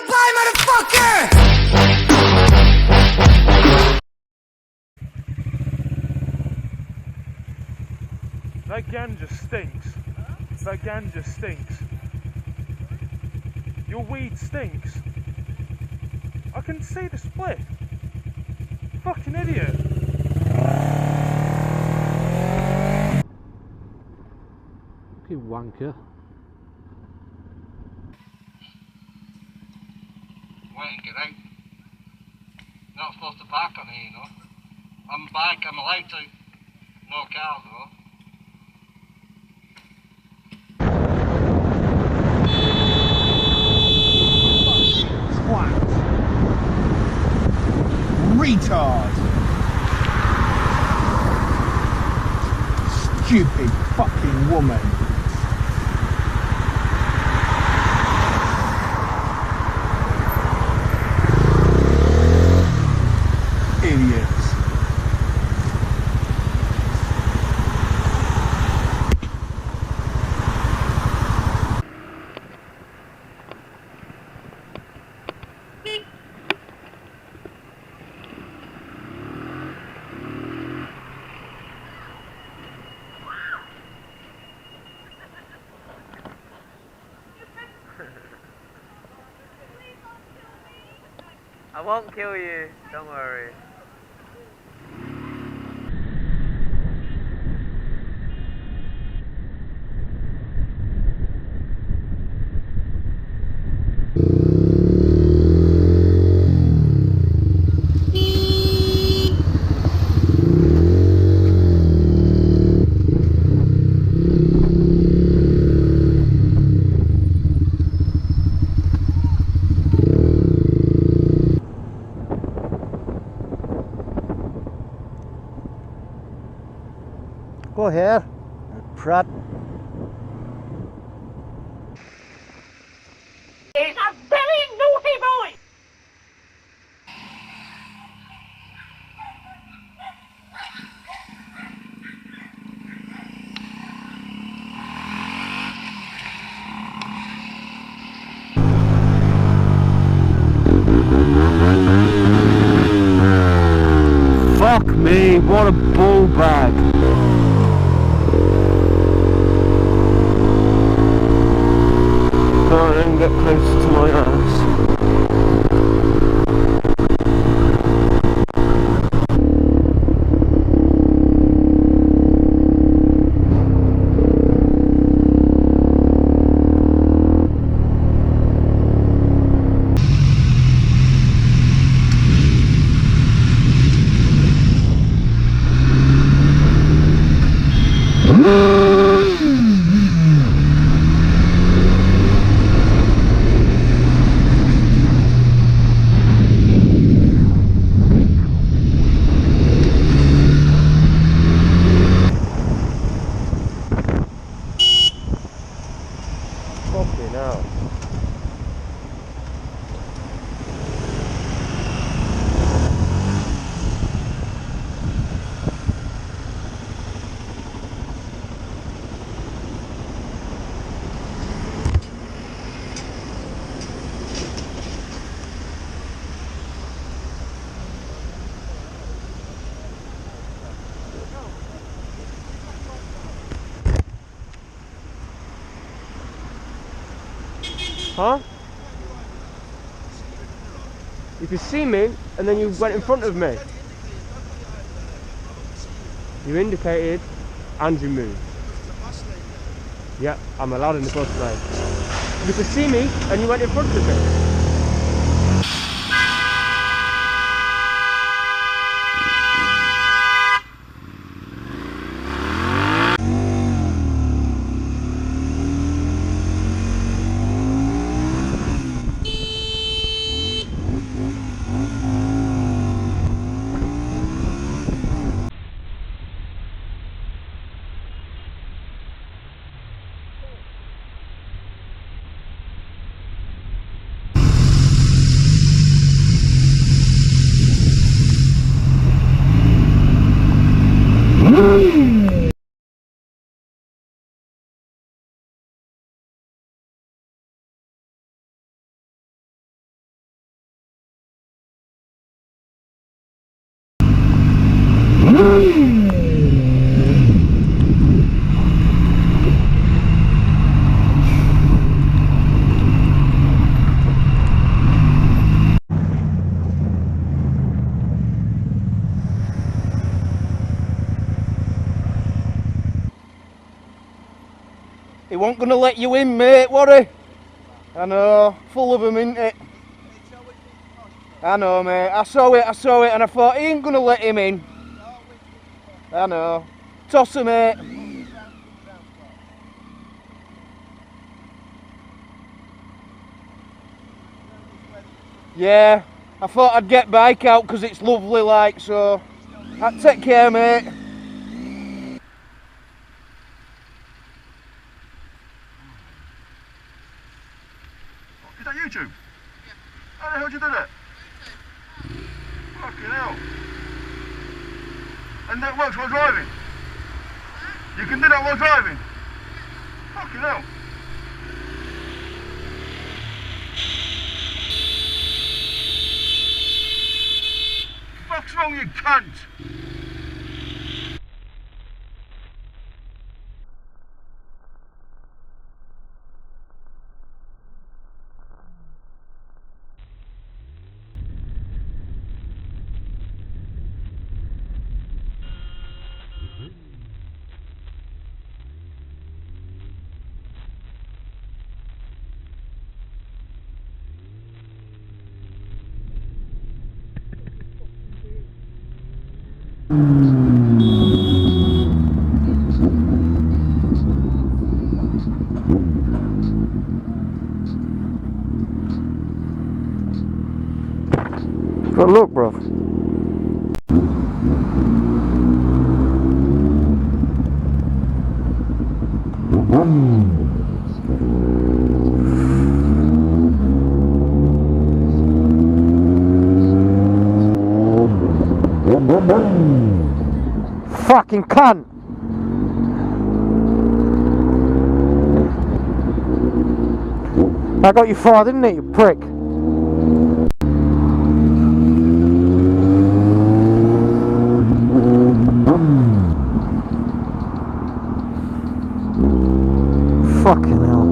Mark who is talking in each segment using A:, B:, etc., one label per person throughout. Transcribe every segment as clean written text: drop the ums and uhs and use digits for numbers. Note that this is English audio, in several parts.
A: Bye, motherfucker!
B: That ganja stinks. That ganja stinks. Your weed stinks. I can see the split. Fucking idiot.
C: You wanker.
D: Wait and get out. Not supposed to park on here, you know. I'm a bike, I'm allowed to. No cars, though.
A: Twat. Retard. Stupid fucking woman. Idiots.
E: I won't kill you, don't worry.
C: Go here, Pratt.
F: He's a very naughty boy!
C: Fuck me, what a bull bag. Can't even get close to my ass. Fucking hell. Huh? You could see me and then you went in front of me. You indicated and you moved. Yeah, I'm allowed in the bus lane. You could see me and you went in front of me.
G: He wasn't going to let you in, mate, was he? I know, full of them, innit it? I know, mate. I saw it, and I thought, he ain't going to let him in. I know. Toss him, mate. Yeah, I thought I'd get bike out because it's lovely, like, so. Take care, mate.
H: Is that YouTube? Yeah. How the hell did you do that? Fucking hell. And that works while driving? You can do that while driving? Fucking hell. What's wrong, you cunt?
G: But look, bro. Fucking cunt. I got you far, didn't it, you prick? Fucking hell.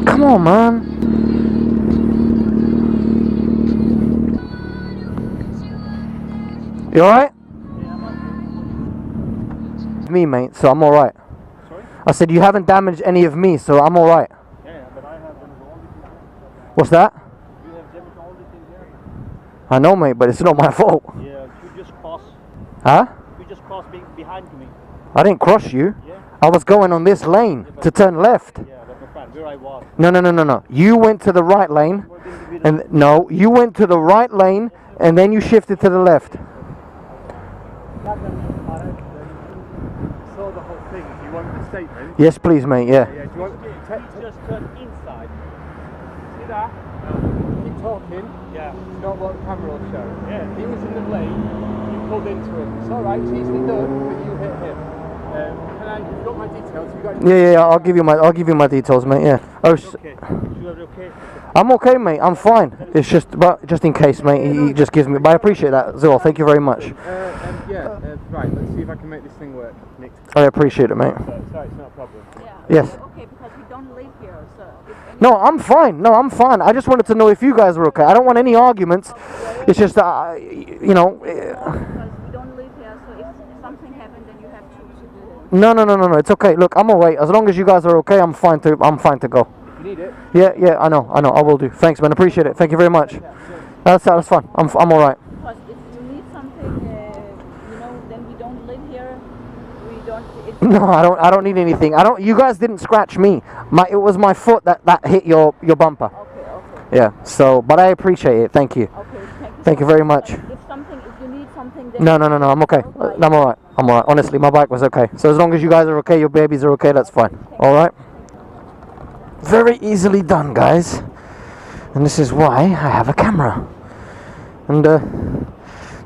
G: Come on, man. You alright? Me, mate, so I'm alright.
B: Sorry?
G: I said you haven't damaged any of me, so I'm alright.
B: Yeah, but I have them the only thing here.
G: What's that?
B: You have them the only thing here.
G: I know, mate, but it's not my fault.
B: Yeah, you just cross.
G: Huh?
B: You just cross behind me.
G: I didn't cross you.
B: Yeah.
G: I was going on this lane to turn left.
B: Yeah, but my friend, where I was.
G: No. You went to the right lane, and no, you went to the right lane, and then you shifted to the left.
B: Saw the whole thing. Do you want the statement?
G: Yes, please, mate. Yeah.
B: Yeah. Do you want? He just turned inside. See that? Keep talking. Yeah. It's not what the camera will show. Yeah. He was in the lane. You pulled into him. It's all right. It's easily done, but you hit him. You've got my details. You got
G: Yeah. I'll give you my details, mate. Yeah. Oh,
B: okay. You are okay?
G: I'm okay, mate. I'm fine. It's just in case, mate. He just gives me. But I appreciate that, Zul. Thank you very much.
B: Right. Let's see if I can make this thing work, Nick.
G: I appreciate it, mate.
B: Sorry, it's not a problem.
G: Yes.
I: Okay, because we don't live here, so if any
G: No, I'm fine. No, I'm fine. I just wanted to know if you guys were okay. I don't want any arguments. It's just that, you know.
I: because we don't live here, so if something happened, then you have to do it.
G: No. It's okay. Look, I'm alright. As long as you guys are okay, I'm fine to go.
B: You need it?
G: Yeah. I know. I will do. Thanks, man. Appreciate it. Thank you very much. That's fine. I'm alright.
I: Because if you need something, then we don't live here. We don't. It's
G: No, I don't need anything. You guys didn't scratch me. It was my foot that hit your bumper.
I: okay.
G: Yeah. So, but I appreciate it. Thank you.
I: Okay,
G: Thank you very much.
I: If you need something, then
G: No. I'm okay. I'm alright. Honestly, my bike was okay. So as long as you guys are okay, your babies are okay, that's fine. Alright? Very easily done, guys. And this is why I have a camera. And, do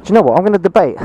G: you know what? I'm going to debate.